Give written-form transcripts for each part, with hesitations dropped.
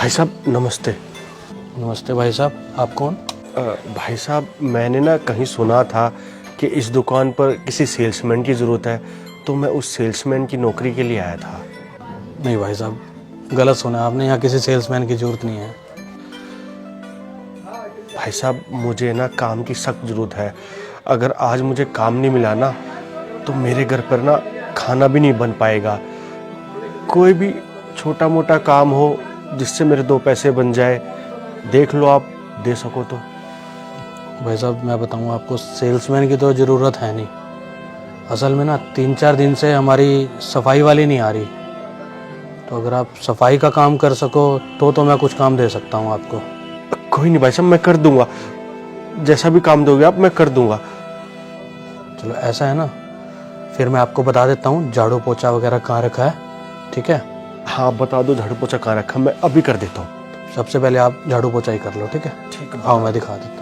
भाई साहब नमस्ते। नमस्ते भाई साहब, आप कौन? भाई साहब मैंने ना कहीं सुना था कि इस दुकान पर किसी सेल्समैन की ज़रूरत है, तो मैं उस सेल्समैन की नौकरी के लिए आया था। नहीं भाई साहब, गलत सुना आपने। यहाँ किसी सेल्समैन की ज़रूरत नहीं है। भाई साहब मुझे ना काम की सख्त ज़रूरत है। अगर आज मुझे काम नहीं मिला ना तो मेरे घर पर ना खाना भी नहीं बन पाएगा। कोई भी छोटा मोटा काम हो जिससे मेरे 2 पैसे बन जाए, देख लो आप, दे सको तो। भाई साहब मैं बताऊँ आपको, सेल्समैन की तो ज़रूरत है नहीं। असल में ना 3-4 दिन से हमारी सफाई वाली नहीं आ रही। तो अगर आप सफाई का काम कर सको तो मैं कुछ काम दे सकता हूँ आपको। कोई नहीं भाई साहब, मैं कर दूंगा। जैसा भी काम दोगे आप, मैं कर दूंगा। चलो ऐसा है ना, फिर मैं आपको बता देता हूँ झाड़ू पोछा वगैरह कहाँ रखा है, ठीक है? हाँ बता दो झाड़ू पोछा कहाँ रखा, मैं अभी कर देता हूँ। सबसे पहले आप झाड़ू पोछा ही कर लो, ठीक है? ठीक है। आओ मैं दिखा देता हूँ।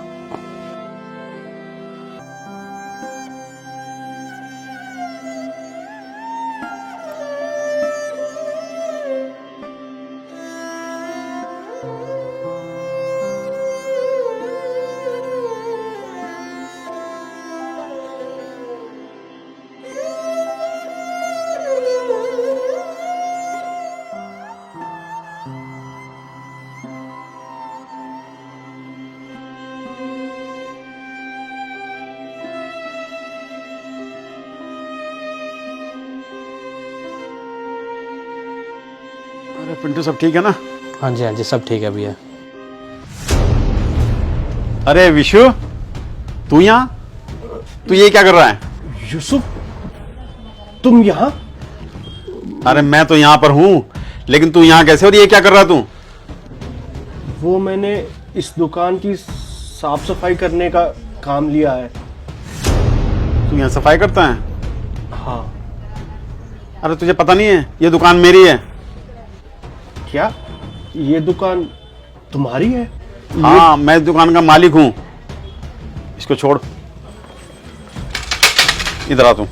अरे पिंटू, सब ठीक है ना? हाँ जी सब ठीक है भैया। अरे विशु, तू यहाँ? तू ये क्या कर रहा है? यूसुफ, तुम यहाँ? अरे मैं तो यहाँ पर हूँ, लेकिन तू यहाँ कैसे और ये क्या कर रहा है तू? वो मैंने इस दुकान की साफ सफाई करने का काम लिया है। तू यहाँ सफाई करता है? हाँ। अरे तुझे पता नहीं है ये दुकान मेरी है? क्या ये दुकान तुम्हारी है? हाँ, मैं इस दुकान का मालिक हूँ। इसको छोड़, इधर आ तू।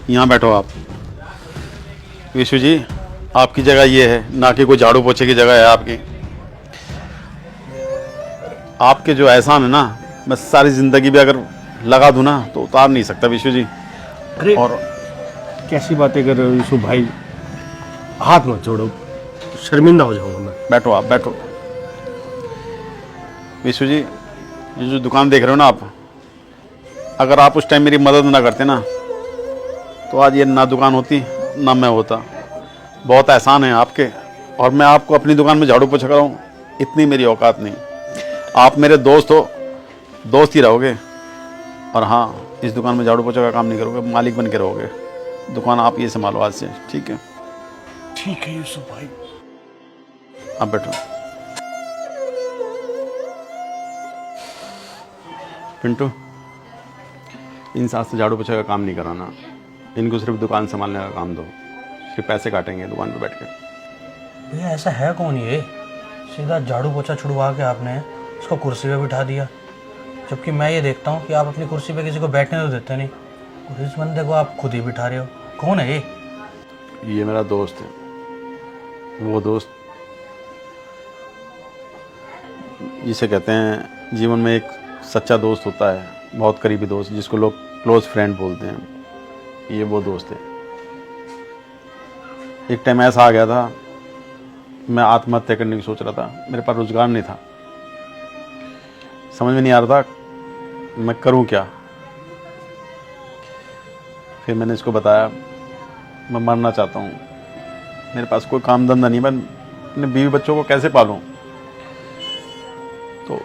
यहाँ बैठो आप। विशु जी, आपकी जगह ये है, ना कि कोई झाड़ू पोछे की जगह है आपकी। आपके जो एहसान है ना, मैं सारी जिंदगी भी अगर लगा दूं ना तो उतार नहीं सकता विशु जी। अरे और कैसी बातें कर रहे हो यूसुफ भाई, हाथ मत जोड़ो, शर्मिंदा हो जाऊंगा मैं। बैठो आप, बैठो। विशु जी, ये जो दुकान देख रहे हो ना आप, अगर आप उस टाइम मेरी मदद ना करते ना तो आज ये ना दुकान होती ना मैं होता। बहुत एहसान है आपके, और मैं आपको अपनी दुकान में झाड़ू पोछा कराऊं, इतनी मेरी औकात नहीं। आप मेरे दोस्त हो, दोस्त ही रहोगे। और हाँ, इस दुकान में झाड़ू पोछा का काम नहीं करोगे, मालिक बन के रहोगे। दुकान आप ये संभालो आज से, ठीक है? ठीक है यूसुफ भाई। आप बैठो। पिंटू, इन साथ से झाड़ू पोछा का काम नहीं कराना। इनको सिर्फ दुकान संभालने का काम दो। फिर पैसे काटेंगे दुकान पे बैठ के। भैया ऐसा है कौन ये? सीधा झाड़ू पोछा छुड़वा के आपने उसको कुर्सी पे बिठा दिया, जबकि मैं ये देखता हूँ कि आप अपनी कुर्सी पे किसी को बैठने तो देते नहीं, और इस बंदे को आप खुद ही बिठा रहे हो। कौन है ये? ये मेरा दोस्त है। वो दोस्त जिसे कहते हैं जीवन में एक सच्चा दोस्त होता है, बहुत करीबी दोस्त, जिसको लोग क्लोज फ्रेंड बोलते हैं। ये वो दोस्त है। एक टाइम ऐसा आ गया था, मैं आत्महत्या करने की सोच रहा था। मेरे पास रोजगार नहीं था, समझ में नहीं आ रहा था मैं करूं क्या। फिर मैंने इसको बताया मैं मरना चाहता हूं, मेरे पास कोई काम धंधा नहीं, मैं अपने बीवी बच्चों को कैसे पालूं। तो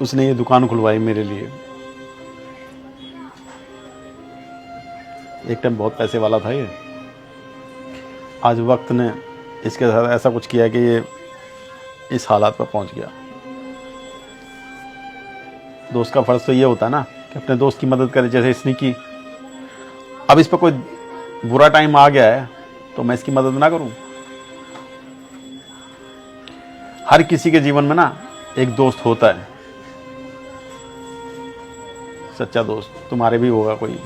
उसने ये दुकान खुलवाई मेरे लिए। एक टाइम बहुत पैसे वाला था ये। आज वक्त ने इसके साथ ऐसा कुछ किया कि ये इस हालात पर पहुंच गया। दोस्त का फर्ज तो ये होता है ना कि अपने दोस्त की मदद करे, जैसे इसने की। अब इस पर कोई बुरा टाइम आ गया है तो मैं इसकी मदद ना करूं? हर किसी के जीवन में ना एक दोस्त होता है, सच्चा दोस्त। तुम्हारे भी होगा कोई।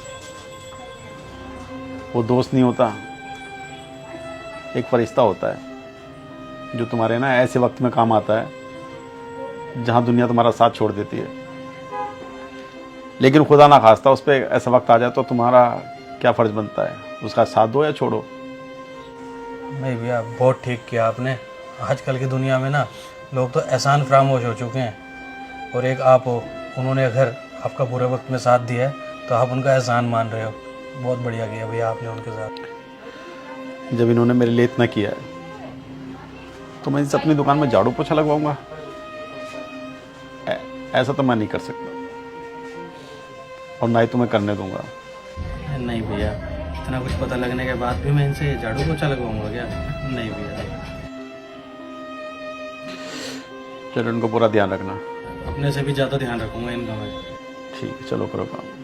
वो दोस्त नहीं होता, एक फरिश्ता होता है जो तुम्हारे ना ऐसे वक्त में काम आता है जहां दुनिया तुम्हारा साथ छोड़ देती है। लेकिन खुदा ना खास्ता उस पर ऐसा वक्त आ जाए तो तुम्हारा क्या फ़र्ज बनता है, उसका साथ दो या छोड़ो। नहीं भैया, बहुत ठीक किया आपने। आजकल की दुनिया में ना लोग तो एहसान फरामोश हो चुके हैं, और एक आप हो, उन्होंने अगर आपका बुरे वक्त में साथ दिया है तो आप उनका एहसान मान रहे हो। बहुत बढ़िया किया भैया आपने उनके साथ। जब इन्होंने मेरे लिए इतना किया है तो मैं इनसे अपनी दुकान में झाड़ू पोछा लगवाऊंगा? ऐसा तो मैं नहीं कर सकता, और ना ही तुम्हें करने दूंगा। नहीं भैया, इतना कुछ पता लगने के बाद भी मैं इनसे झाड़ू पोछा लगवाऊंगा क्या? नहीं भैया। चलो, इनको पूरा ध्यान रखना। अपने से भी ज़्यादा ध्यान रखूंगा इनका मैं। ठीक है, चलो करो काम।